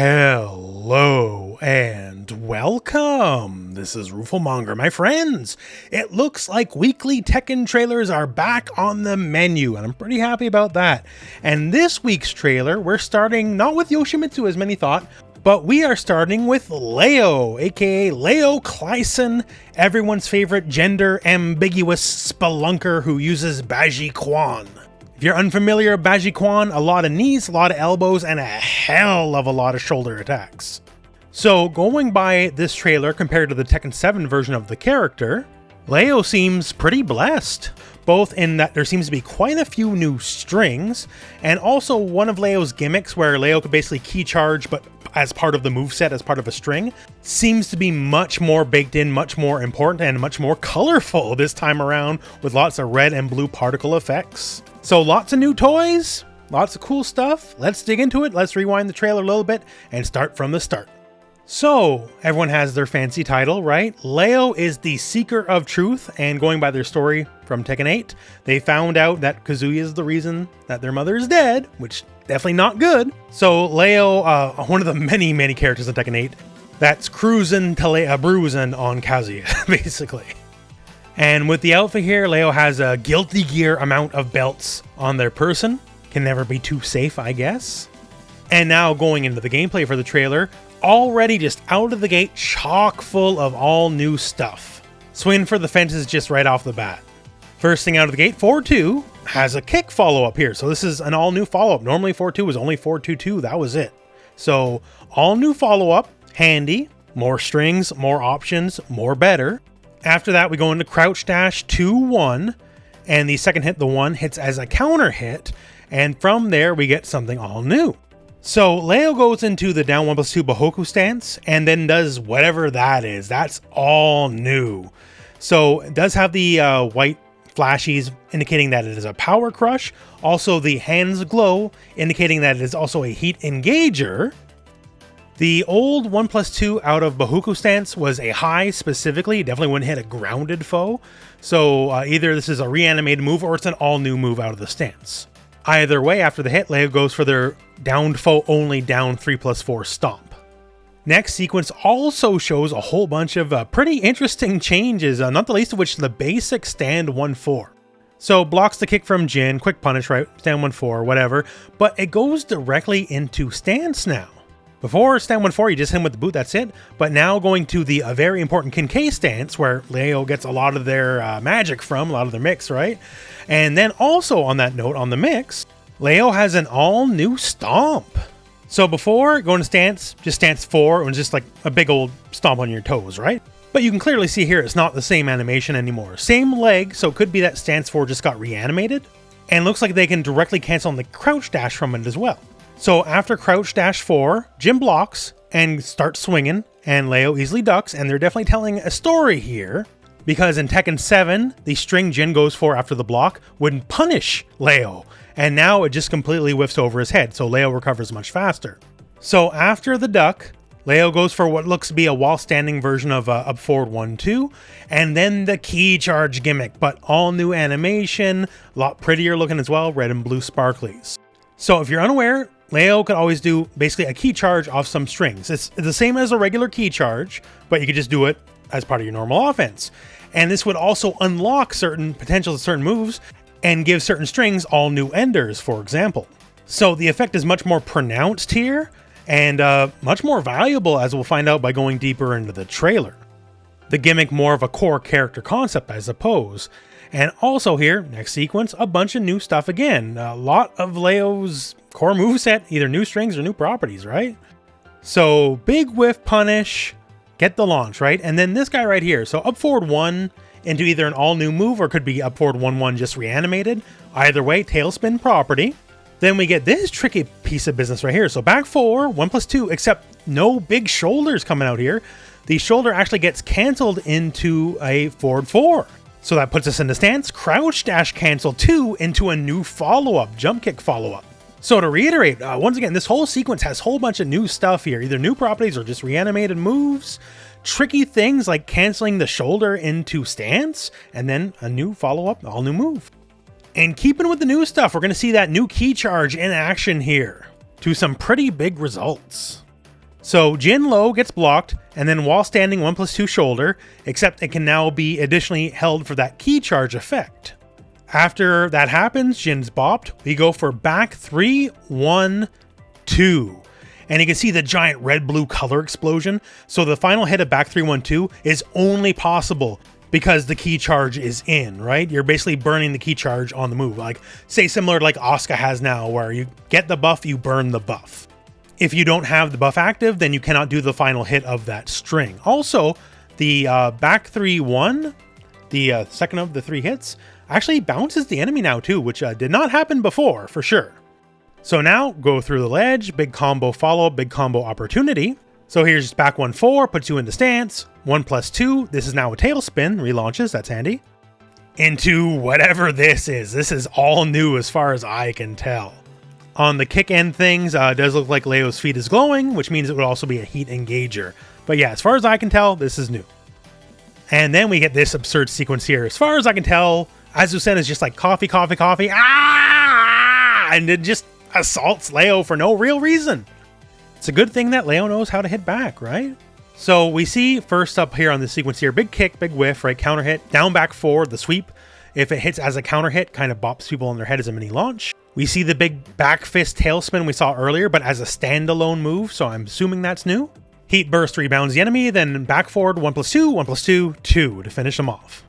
Hello and welcome. This is Rooflemonger, my friends. It looks like weekly Tekken trailers are back on the menu, and I'm pretty happy about that. And this week's trailer, we're starting not with Yoshimitsu as many thought, but we are starting with Leo, aka Leo Kleisen, everyone's favorite gender ambiguous spelunker who uses baji quan. If you're unfamiliar, baji quan, a lot of knees, a lot of elbows, and a hell of a lot of shoulder attacks. So going by this trailer compared to the Tekken 7 version of the character, Leo seems pretty blessed, both in that there seems to be quite a few new strings, and also one of Leo's gimmicks where Leo could basically key charge but as part of the moveset, as part of a string, seems to be much more baked in, much more important, and much more colorful this time around with lots of red and blue particle effects. So lots of new toys, lots of cool stuff. Let's dig into it. Let's rewind the trailer a little bit and start from the start. So everyone has their fancy title, right? Leo is the seeker of truth, and going by their story from Tekken 8, they found out that Kazuya is the reason that their mother is dead, which definitely not good. So Leo, one of the many characters in Tekken 8, that's cruising to bruising on Kazuya, basically. And with the outfit here, Leo has a Guilty Gear amount of belts on their person. Can never be too safe, I guess. And now going into the gameplay for the trailer, already just out of the gate, chock full of all new stuff. Swinging for the fences just right off the bat. First thing out of the gate, 4-2 has a kick follow-up here. So this is an all new follow-up. Normally 4-2 was only 4-2-2, that was it. So all new follow-up, handy, more strings, more options, more better. After that, we go into crouch dash 2-1, and the second hit, the 1, hits as a counter hit, and from there we get something all new. So Leo goes into the down 1+2 Bahoku stance, and then does whatever that is. That's all new. So it does have the white flashies indicating that it is a power crush. Also the hands glow, indicating that it is also a heat engager. The old 1+2 out of Bahoku stance was a high specifically, definitely wouldn't hit a grounded foe. So either this is a reanimated move or it's an all new move out of the stance. Either way, after the hit, Leo goes for their downed foe only down 3+4 stomp. Next sequence also shows a whole bunch of pretty interesting changes, not the least of which the basic stand 1-4. So blocks the kick from Jin, quick punish, right, stand 1-4, whatever, but it goes directly into stance now. Before stand 1-4, you just hit him with the boot, that's it. But now going to the very important Kinkai stance, where Leo gets a lot of their magic from, a lot of their mix, right? And then also on that note, on the mix, Leo has an all-new stomp. So before going to stance, just stance 4, it was just like a big old stomp on your toes, right? But you can clearly see here it's not the same animation anymore. Same leg, so it could be that stance 4 just got reanimated. And looks like they can directly cancel on the crouch dash from it as well. So after crouch dash 4, Jin blocks and starts swinging, and Leo easily ducks, and they're definitely telling a story here, because in Tekken 7, the string Jin goes for after the block would punish Leo, and now it just completely whiffs over his head, so Leo recovers much faster. So after the duck, Leo goes for what looks to be a while-standing version of up forward 1-2, and then the key charge gimmick, but all new animation, a lot prettier looking as well, red and blue sparklies. So if you're unaware, Leo could always do basically a key charge off some strings. It's the same as a regular key charge, but you could just do it as part of your normal offense. And this would also unlock certain potentials of certain moves and give certain strings all new enders, for example. So the effect is much more pronounced here and much more valuable, as we'll find out by going deeper into the trailer. The gimmick more of a core character concept, I suppose. And also here, next sequence, a bunch of new stuff again. A lot of Leo's core moveset, either new strings or new properties, right? So big whiff punish, get the launch, right? And then this guy right here. So up forward 1 into either an all new move or could be up forward 1-1 just reanimated. Either way, tailspin property. Then we get this tricky piece of business right here. So back 4, 1+2, except no big shoulders coming out here. The shoulder actually gets canceled into a forward 4. So that puts us in the stance, crouch dash cancel 2 into a new follow-up, jump kick follow-up. So to reiterate, once again, this whole sequence has a whole bunch of new stuff here, either new properties or just reanimated moves, tricky things like canceling the shoulder into stance, and then a new follow-up, all new move. And keeping with the new stuff, we're going to see that new key charge in action here to some pretty big results. So Jin low gets blocked, and then while standing 1+2 shoulder, except it can now be additionally held for that key charge effect. After that happens, Jin's bopped, we go for back 3, 1, 2. And you can see the giant red-blue color explosion. So the final hit of back 3, 1, 2 is only possible because the key charge is in, right? You're basically burning the key charge on the move. Like, say similar to like Asuka has now, where you get the buff, you burn the buff. If you don't have the buff active, then you cannot do the final hit of that string. Also, the back 3, 1, the second of the 3 hits, actually bounces the enemy now too, which did not happen before, for sure. So now, go through the ledge, big combo follow-up, big combo opportunity. So here's just back 1, 4, puts you in the stance, 1+2, this is now a tailspin, relaunches, that's handy. Into whatever this is all new as far as I can tell. On the kick end things, it does look like Leo's feet is glowing, which means it would also be a heat engager. But yeah, as far as I can tell, this is new. And then we get this absurd sequence here. As far as I can tell, Azusen is just like coffee, coffee, coffee, and it just assaults Leo for no real reason. It's a good thing that Leo knows how to hit back, right? So we see first up here on this sequence here, big kick, big whiff, right? Counter hit, down back forward, the sweep. If it hits as a counter hit, kind of bops people on their head as a mini launch. We see the big back fist tailspin we saw earlier, but as a standalone move, so I'm assuming that's new. Heat burst rebounds the enemy, then back forward 1+2, 1+2, 2 to finish them off.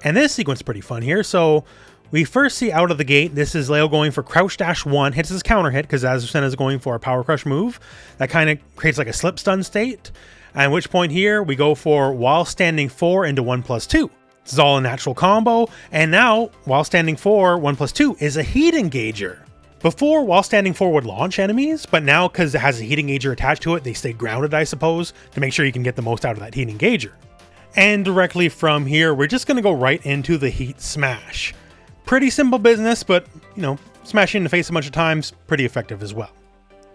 And this sequence is pretty fun here. So we first see out of the gate, this is Leo going for crouch dash 1, hits his counter hit because Azusen is going for a power crush move. That kind of creates like a slip stun state. At which point here, we go for while standing 4 into 1+2. This is all a natural combo. And now, while standing 4, 1+2 is a heat engager. Before, while standing 4 would launch enemies, but now because it has a heat engager attached to it, they stay grounded, I suppose, to make sure you can get the most out of that heat engager. And directly from here, we're just going to go right into the heat smash. Pretty simple business, but, you know, smashing in the face a bunch of times, pretty effective as well.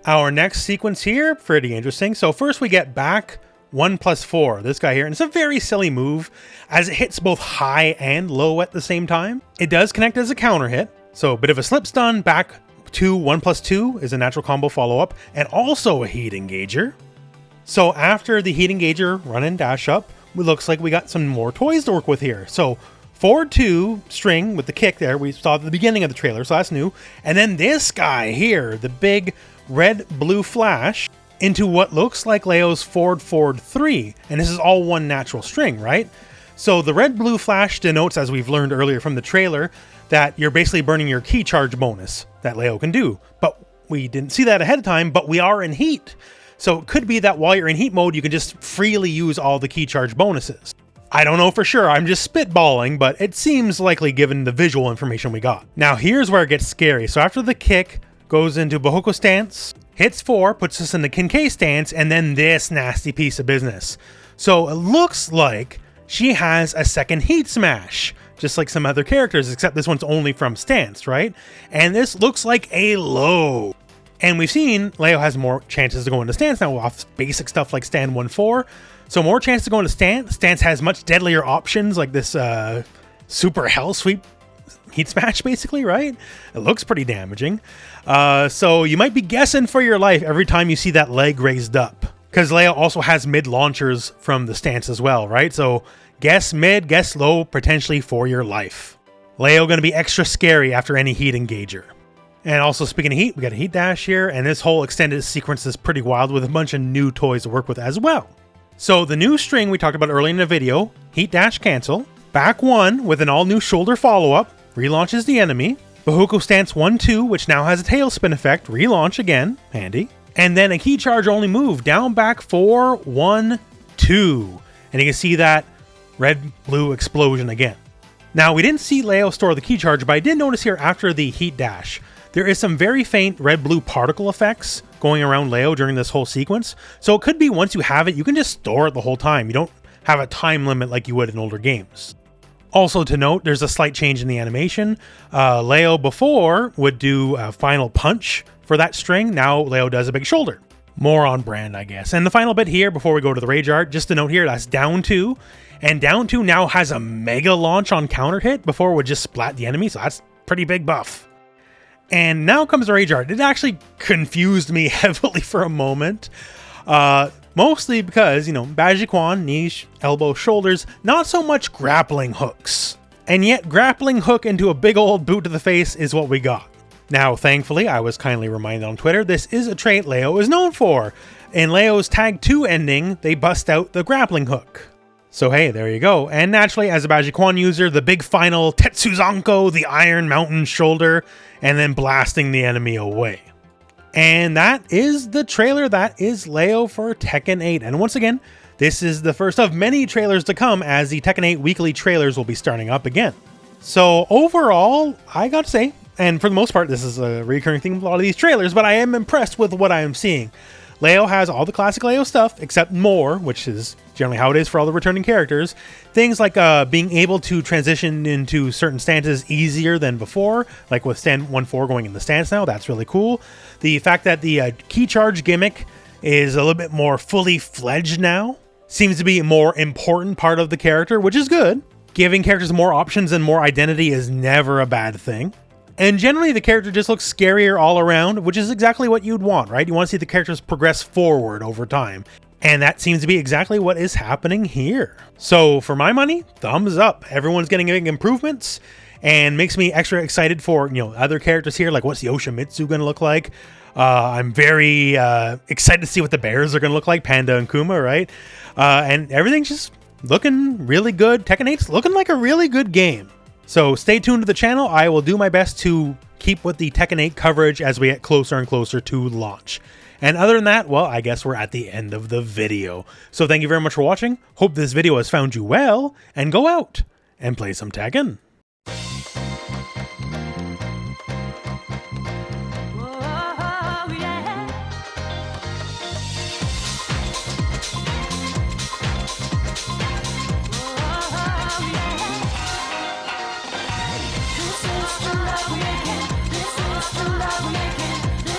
Our next sequence here, pretty interesting. So first we get back 1+4, this guy here, and it's a very silly move as it hits both high and low at the same time. It does connect as a counter hit, so a bit of a slip stun, back 2, 1+2 is a natural combo follow-up, and also a heat engager. So after the heat engager run and dash up, it looks like we got some more toys to work with here. So forward 2 string with the kick there, we saw at the beginning of the trailer, so that's new. And then this guy here, the big red-blue flash into what looks like Leo's forward 3. And this is all one natural string, right? So the red-blue flash denotes, as we've learned earlier from the trailer, that you're basically burning your key charge bonus that Leo can do. But we didn't see that ahead of time, but we are in heat. So it could be that while you're in heat mode, you can just freely use all the key charge bonuses. I don't know for sure, I'm just spitballing, but it seems likely given the visual information we got. Now here's where it gets scary. So after the kick, goes into Bohoko stance, hits 4, puts us in the Kinkai stance, and then this nasty piece of business. So it looks like she has a second heat smash, just like some other characters, except this one's only from stance, right? And this looks like a low. And we've seen Leo has more chances to go into stance now off basic stuff like stand 1-4. So more chance to go into stance. Stance has much deadlier options like this super hell sweep heat smash basically, right? It looks pretty damaging. So you might be guessing for your life every time you see that leg raised up. Because Leo also has mid launchers from the stance as well, right? So guess mid, guess low, potentially for your life. Leo going to be extra scary after any heat engager. And also speaking of heat, we got a heat dash here, and this whole extended sequence is pretty wild with a bunch of new toys to work with as well. So the new string we talked about earlier in the video, heat dash cancel, back 1 with an all new shoulder follow-up, relaunches the enemy, Bohoko stance 1-2, which now has a tailspin effect, relaunch again, handy, and then a key charge only move, down back 4, 1, 2, and you can see that red-blue explosion again. Now we didn't see Leo store the key charge, but I did notice here after the heat dash, there is some very faint red-blue particle effects going around Leo during this whole sequence. So it could be once you have it, you can just store it the whole time. You don't have a time limit like you would in older games. Also to note, there's a slight change in the animation. Leo before would do a final punch for that string. Now Leo does a big shoulder. More on brand, I guess. And the final bit here before we go to the rage art, just to note here, that's down 2. And down 2 now has a mega launch on counter hit. Before it would just splat the enemy, so that's pretty big buff. And now comes the rage art. It actually confused me heavily for a moment. Mostly because, baji, quan, niche, elbow, shoulders, not so much grappling hooks. And yet grappling hook into a big old boot to the face is what we got. Now, thankfully, I was kindly reminded on Twitter, this is a trait Leo is known for. In Leo's Tag 2 ending, they bust out the grappling hook. So hey, there you go. And naturally, as a baji quan user, the big final Tetsuzanko, the Iron Mountain shoulder, and then blasting the enemy away. And that is the trailer that is Leo for Tekken 8. And once again, this is the first of many trailers to come as the Tekken 8 weekly trailers will be starting up again. So overall, I gotta say, and for the most part, this is a recurring theme with a lot of these trailers, but I am impressed with what I am seeing. Leo has all the classic Leo stuff, except more, which is generally how it is for all the returning characters. Things like being able to transition into certain stances easier than before, like with stand 1-4 going in the stance now, that's really cool. The fact that the key charge gimmick is a little bit more fully fledged now seems to be a more important part of the character, which is good. Giving characters more options and more identity is never a bad thing. And generally, the character just looks scarier all around, which is exactly what you'd want, right? You want to see the characters progress forward over time. And that seems to be exactly what is happening here. So for my money, thumbs up. Everyone's getting big improvements and makes me extra excited for, other characters here. Like, what's Yoshimitsu going to look like? I'm very excited to see what the bears are going to look like, Panda and Kuma, right? And everything's just looking really good. Tekken 8's looking like a really good game. So stay tuned to the channel. I will do my best to keep with the Tekken 8 coverage as we get closer and closer to launch. And other than that, well, I guess we're at the end of the video. So thank you very much for watching. Hope this video has found you well, and go out and play some Tekken.